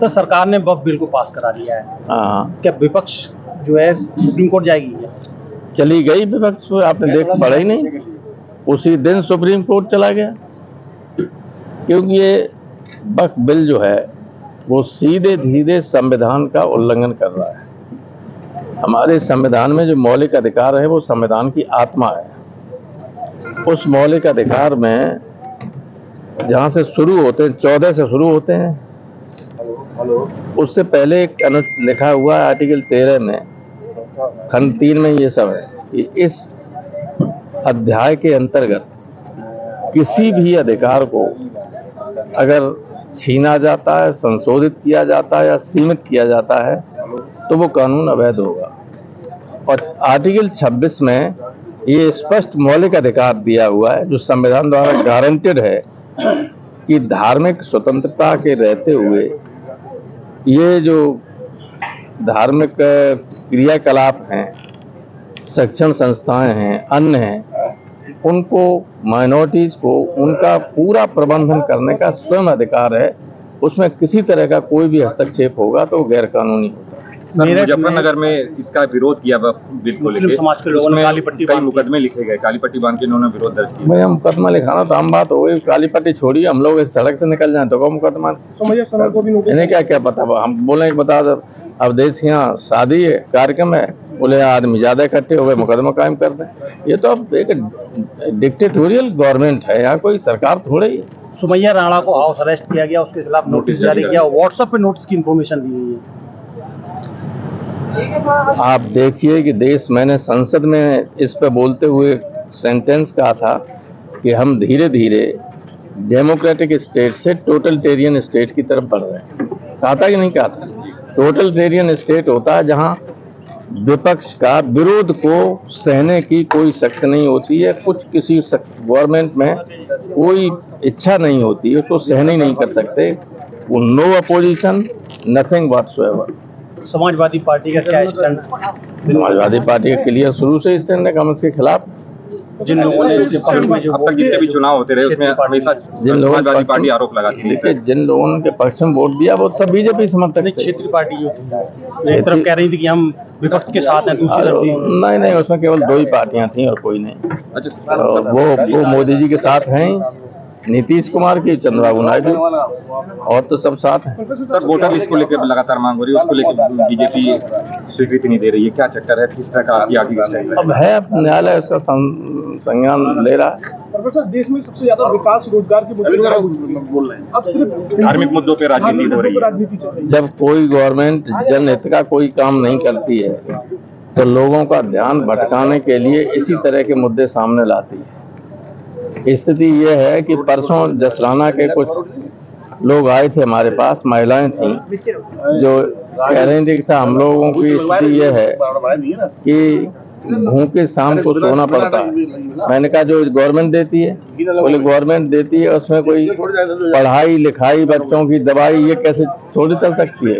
Sir सरकार ने वक्फ bill को पास करा दिया है, हाँ, क्या विपक्ष जो है सुप्रीम कोर्ट जाएगी? चली गई विपक्ष, आपने देख पढ़ा ही नहीं, उसी दिन सुप्रीम कोर्ट चला गया। क्योंकि ये वक्फ बिल जो है वो सीधे सीधे संविधान का उल्लंघन कर रहा है। हमारे संविधान में जो मौलिक अधिकार है वो संविधान की आत्मा है। उस मौलिक अधिकार में जहाँ से शुरू होते हैं, 14 से शुरू होते हैं, उससे पहले एक लिखा हुआ है आर्टिकल 13 में, खंड 3 में ये सब है कि इस अध्याय के अंतर्गत किसी भी अधिकार को अगर छीना जाता है, संशोधित किया जाता है या सीमित किया जाता है तो वो कानून अवैध होगा। और आर्टिकल 26 में ये स्पष्ट मौलिक अधिकार दिया हुआ है जो संविधान द्वारा गारंटेड है कि धार्मिक स्वतंत्रता के रहते हुए ये जो धार्मिक क्रियाकलाप हैं, शिक्षण संस्थाएं हैं, अन्य हैं, उनको माइनॉरिटीज को उनका पूरा प्रबंधन करने का स्वयं अधिकार है। उसमें किसी तरह का कोई भी हस्तक्षेप होगा तो गैर कानूनी होगा। सर मुजफ्फरनगर में इसका विरोध किया बिल को लेकर, समाज के लोगों ने काली पट्टी कई मुकदमे लिखे गए, काली पट्टी बांध के इन्होंने विरोध दर्ज किया। मैं मुकदमा लिखाना तो आम बात हो गई, काली पट्टी छोड़िए, हम लोग इस सड़क से निकल जाए तो कौन मुकदमा। इन्हें क्या क्या पता, हम बोले बता दो अब देश के यहाँ शादी है, कार्यक्रम है, बोले आदमी ज्यादा इकट्ठे हो गए, मुकदमा कायम कर दें। ये तो अब एक डिक्टेटोरियल गवर्नमेंट है, यहाँ कोई सरकार थोड़े ही है। सुमैया राणा को हाउस अरेस्ट किया गया, उसके खिलाफ नोटिस जारी किया, व्हाट्सएप पे नोटिस की इन्फॉर्मेशन दी गई है। आप देखिए कि मैंने संसद में इस पे बोलते हुए सेंटेंस कहा था कि हम धीरे धीरे डेमोक्रेटिक स्टेट से टोटलिटेरियन स्टेट की तरफ बढ़ रहे हैं। कहा था कि नहीं कहा था? टोटलिटेरियन स्टेट होता है जहां विपक्ष का विरोध को सहने की कोई शक्ति नहीं होती है, कुछ किसी गवर्नमेंट में कोई इच्छा नहीं होती है, उसको सहन ही नहीं कर सकते। वो no opposition, nothing whatsoever. Samajwadi Party का क्या स्टैंड? समाजवादी पार्टी का क्लियर शुरू से स्टैंड है कमल के खिलाफ। जिन लोगों ने अब तक जितने भी चुनाव होते रहे उसमें हमेशा समाजवादी पार्टी आरोप लगाती है। जिन लोगों के पक्ष में वोट दिया वो सब बीजेपी समर्थक थे। क्षेत्रीय पार्टी जो थी एक तरफ कह रही थी कि हम विपक्ष के साथ हैं, दूसरी तरफ नहीं, उसमें केवल 2 ही पार्टियां थी और कोई नहीं। अच्छा, वो मोदी जी के साथ हैं, नीतीश कुमार की, चंद्रबाबू नायडू, और तो सब साथ हैं। सर वोटर लिस्ट को लेकर लगातार मांग हो रही है, उसको लेकर बीजेपी स्वीकृति नहीं दे रही है, क्या चक्कर है, किस तरह का आगे स्टाइल? अब है न्यायालय उसका संज्ञान ले रहा है। प्रोफेसर, देश में सबसे ज्यादा विकास रोजगार के मुद्दे पर बोल रहे हैं, अब सिर्फ धार्मिक मुद्दों पर राजनीति हो रही है। जब कोई गवर्नमेंट जनहित का कोई काम नहीं करती है तो लोगों का ध्यान भटकाने के लिए इसी तरह के मुद्दे सामने लाती है। स्थिति ये है कि परसों जसराना के कुछ लोग आए थे हमारे पास, महिलाएं थीं, जो कह रही थी कि हम लोगों की स्थिति ये है कि भूखे शाम को सोना पड़ता है। मैंने कहा जो गवर्नमेंट देती है, बोले गवर्नमेंट देती है उसमें कोई पढ़ाई लिखाई, बच्चों की दवाई, ये कैसे थोड़ी चल सकती है।